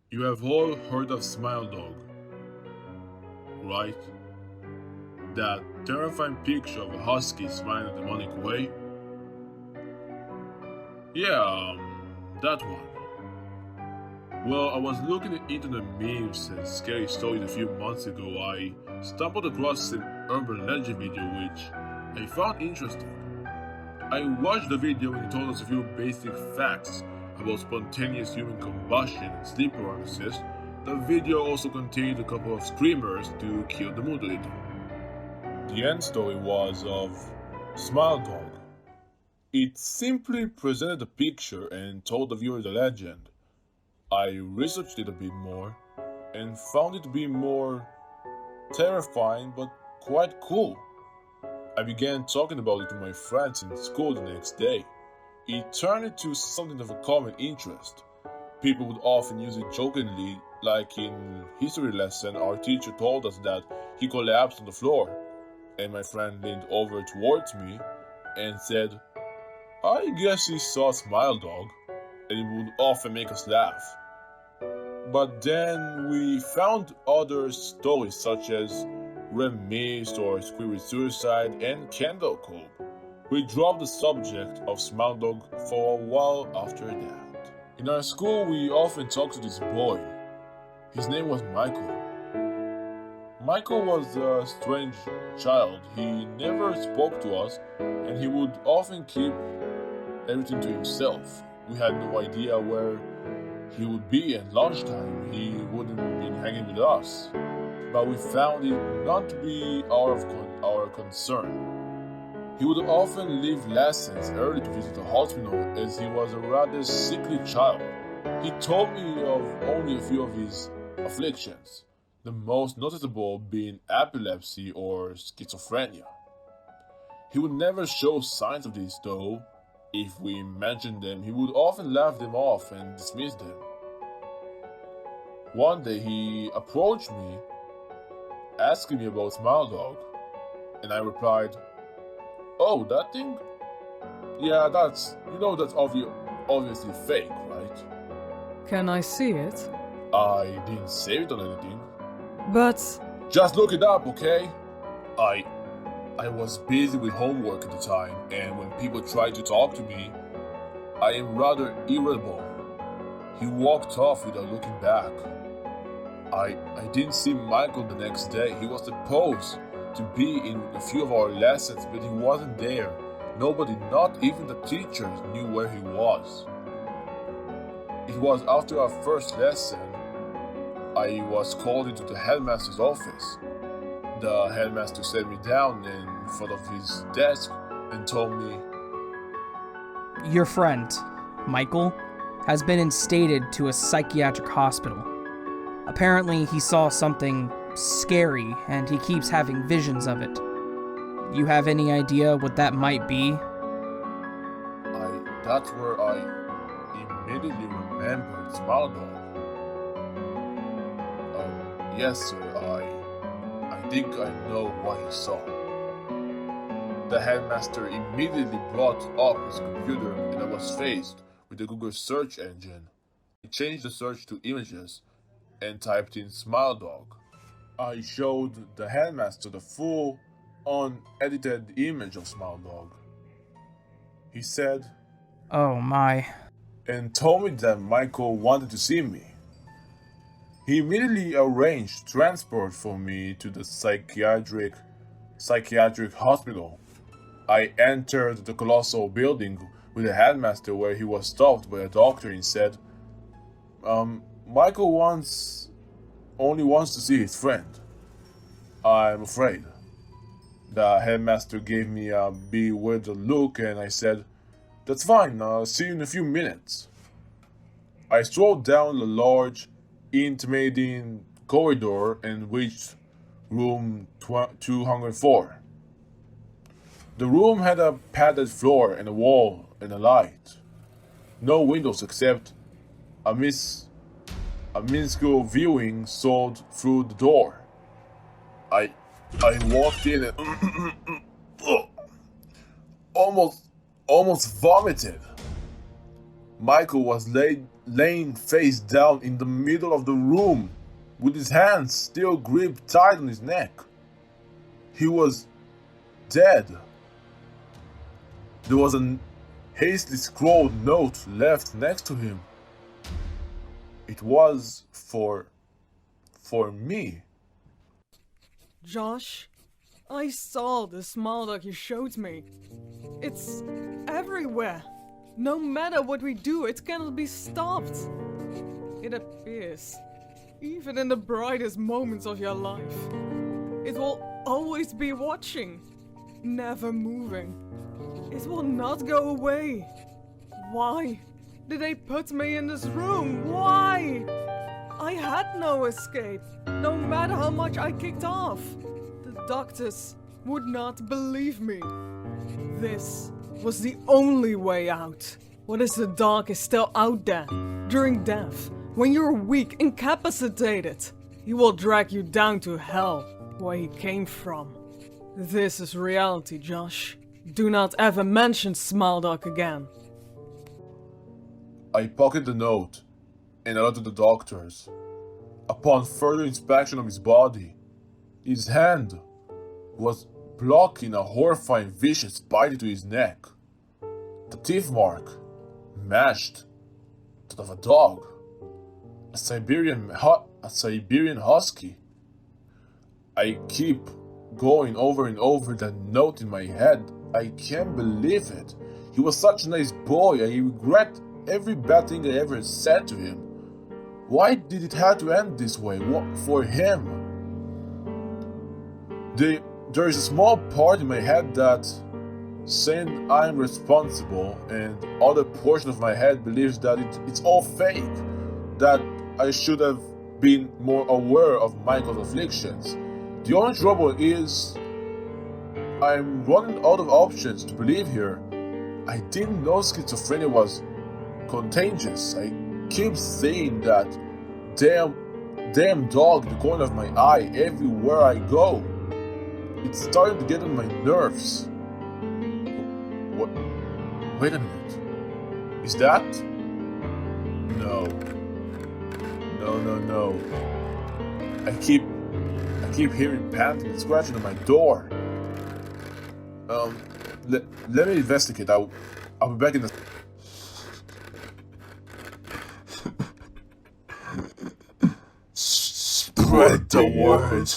You have all heard of Smile Dog, right? That terrifying picture of a husky smiling a demonic way? Yeah, that one. Well, I was looking into the memes and scary stories a few months ago. I stumbled across an urban legend video which I found interesting. I watched the video and it told us a few basic facts about spontaneous human combustion and sleep paralysis. The video also contained a couple of screamers to kill the mood a little. The end story was of Smile Dog. It simply presented a picture and told the viewer the legend. I researched it a bit more and found it to be more terrifying but quite cool. I began talking about it to my friends in school the next day. It turned into something of a common interest. People would often use it jokingly, like in history lesson our teacher told us that he collapsed on the floor, and my friend leaned over towards me and said, "I guess he saw Smile Dog," and it would often make us laugh. But then we found other stories such as Rem Mist or Squirrel Suicide and Candle Cold. We dropped the subject of Smile Dog for a while after that. In our school, we often talked to this boy. His name was Michael. Michael was a strange child. He never spoke to us, and he would often keep everything to himself. We had no idea where he would be at lunchtime. He wouldn't be hanging with us. But we found it not to be out of our concern. He would often leave lessons early to visit the hospital as he was a rather sickly child. He told me of only a few of his afflictions, the most noticeable being epilepsy or schizophrenia. He would never show signs of this though. If we mentioned them, he would often laugh them off and dismiss them. One day he approached me, asking me about Smile Dog, and I replied, "Oh, that thing? Yeah, that's obviously fake, right?" Can I see it? I didn't save it on anything. But... Just look it up, okay? I was busy with homework at the time, and when people tried to talk to me, I am rather irritable. He walked off without looking back. I didn't see Michael the next day. He was supposed to be in a few of our lessons, but he wasn't there. Nobody, not even the teachers, knew where he was. It was after our first lesson, I was called into the headmaster's office. The headmaster sat me down in front of his desk and told me, "Your friend, Michael, has been instated to a psychiatric hospital. Apparently, he saw something scary and he keeps having visions of it. You have any idea what that might be?" That's where I immediately remembered Smile Dog. Yes, sir, I think I know what he saw. The headmaster immediately brought up his computer and I was faced with the Google search engine. I changed the search to images and typed in Smile Dog. I showed the headmaster the full, unedited image of Smile Dog. He said, "Oh my," and told me that Michael wanted to see me. He immediately arranged transport for me to the psychiatric hospital. I entered the colossal building with the headmaster, where he was stopped by a doctor and said, Michael only wants to see his friend. I'm afraid. The headmaster gave me a bewildered look and I said, that's fine, I'll see you in a few minutes. I strolled down the large, intimidating corridor and reached room 204. The room had a padded floor and a wall and a light. No windows except a minuscule viewing sold through the door. I walked in and almost vomited. Michael was laying face down in the middle of the room with his hands still gripped tight on his neck. He was dead. There was a hastily scrawled note left next to him. It was for me. Josh, I saw the smile that you showed me. It's everywhere. No matter what we do, it cannot be stopped. It appears, even in the brightest moments of your life. It will always be watching, never moving. It will not go away. Why did they put me in this room? Why? I had no escape, no matter how much I kicked off. The doctors would not believe me. This was the only way out. What is the dark is still out there. During death, when you're weak, incapacitated, he will drag you down to hell, where he came from. This is reality, Josh. Do not ever mention Smiledog again. I pocketed the note and alerted the doctors. Upon further inspection of his body, his hand was blocking a horrifying vicious bite into his neck. The teeth mark matched that of a dog, a Siberian husky. I keep going over and over that note in my head. I can't believe it. He was such a nice boy. I regret every bad thing I ever said to him. Why did it have to end this way? What for him? There is a small part in my head that saying I'm responsible, and other portion of my head believes that it's all fake, that I should have been more aware of Michael's afflictions. The only trouble is I'm running out of options to believe here. I didn't know schizophrenia was contagious. I keep saying that damn dog in the corner of my eye everywhere I go. It's starting to get on my nerves. What? Wait a minute. Is that? No. I keep hearing panting and scratching on my door. Let me investigate. I'll be back in a... Spread the word.